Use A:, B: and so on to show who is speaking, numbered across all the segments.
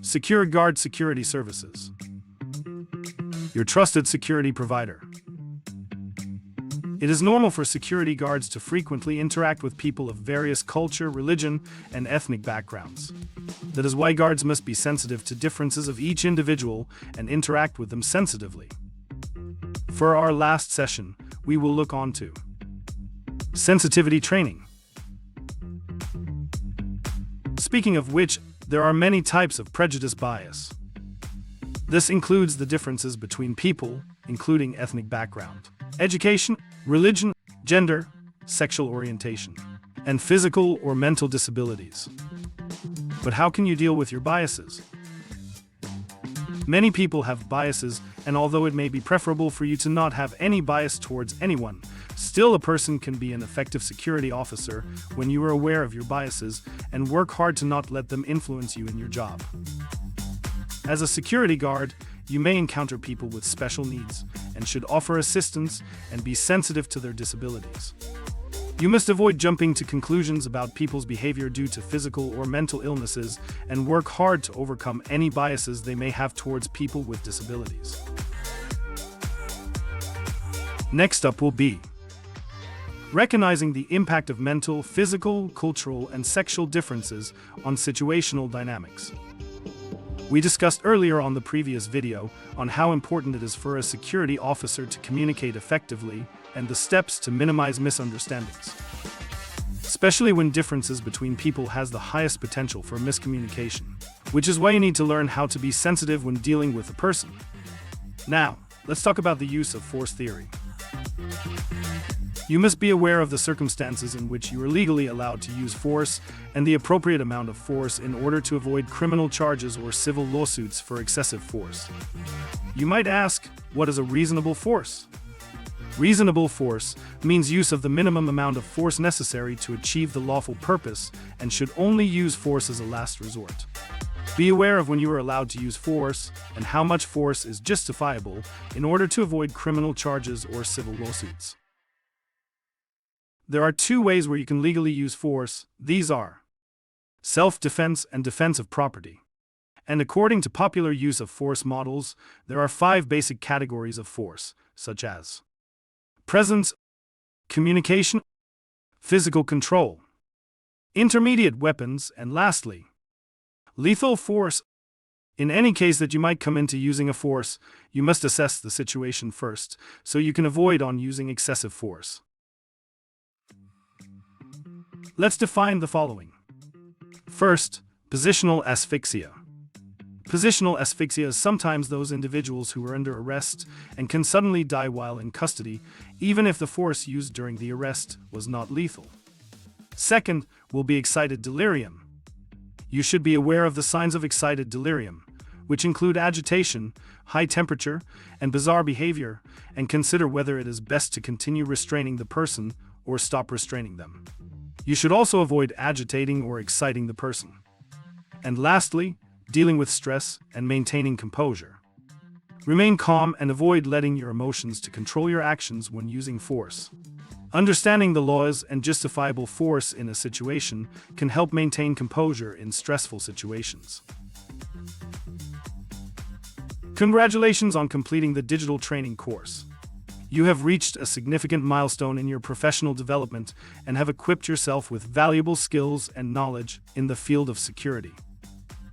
A: Secure Guard Security Services. Your trusted security provider. It is normal for security guards to frequently interact with people of various culture, religion, and ethnic backgrounds. That is why guards must be sensitive to differences of each individual and interact with them sensitively. For our last session, we will look on to sensitivity training. Speaking of which, there are many types of prejudice bias. This includes the differences between people, including ethnic background, education, religion, gender, sexual orientation, and physical or mental disabilities. But how can you deal with your biases? Many people have biases, and although it may be preferable for you to not have any bias towards anyone, still a person can be an effective security officer when you are aware of your biases and work hard to not let them influence you in your job. As a security guard, you may encounter people with special needs and should offer assistance and be sensitive to their disabilities. You must avoid jumping to conclusions about people's behavior due to physical or mental illnesses and work hard to overcome any biases they may have towards people with disabilities. Next up will be recognizing the impact of mental, physical, cultural, and sexual differences on situational dynamics. We discussed earlier on the previous video on how important it is for a security officer to communicate effectively and the steps to minimize misunderstandings, especially when differences between people has the highest potential for miscommunication, which is why you need to learn how to be sensitive when dealing with a person. Now, let's talk about the use of force theory. You must be aware of the circumstances in which you are legally allowed to use force and the appropriate amount of force in order to avoid criminal charges or civil lawsuits for excessive force. You might ask, what is a reasonable force? Reasonable force means use of the minimum amount of force necessary to achieve the lawful purpose and should only use force as a last resort. Be aware of when you are allowed to use force and how much force is justifiable in order to avoid criminal charges or civil lawsuits. There are two ways where you can legally use force. These are self-defense and defense of property. And according to popular use of force models, there are 5 basic categories of force, such as presence, communication, physical control, intermediate weapons, and lastly, lethal force. In any case that you might come into using a force, you must assess the situation first, so you can avoid using excessive force. Let's define the following. First, positional asphyxia. Positional asphyxia is sometimes those individuals who are under arrest and can suddenly die while in custody, even if the force used during the arrest was not lethal. Second will be excited delirium. You should be aware of the signs of excited delirium, which include agitation, high temperature, and bizarre behavior, and consider whether it is best to continue restraining the person or stop restraining them. You should also avoid agitating or exciting the person. And lastly, dealing with stress and maintaining composure. Remain calm and avoid letting your emotions to control your actions when using force. Understanding the laws and justifiable force in a situation can help maintain composure in stressful situations. Congratulations on completing the digital training course. You have reached a significant milestone in your professional development and have equipped yourself with valuable skills and knowledge in the field of security.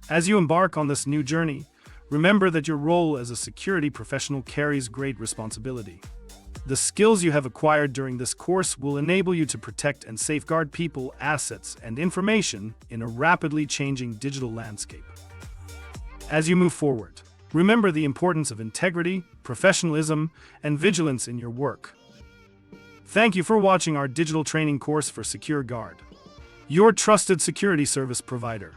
A: As you embark on this new journey, remember that your role as a security professional carries great responsibility. The skills you have acquired during this course will enable you to protect and safeguard people, assets, and information in a rapidly changing digital landscape. As you move forward, remember the importance of integrity, professionalism, and vigilance in your work. Thank you for watching our digital training course for Secure Guard, your trusted security service provider.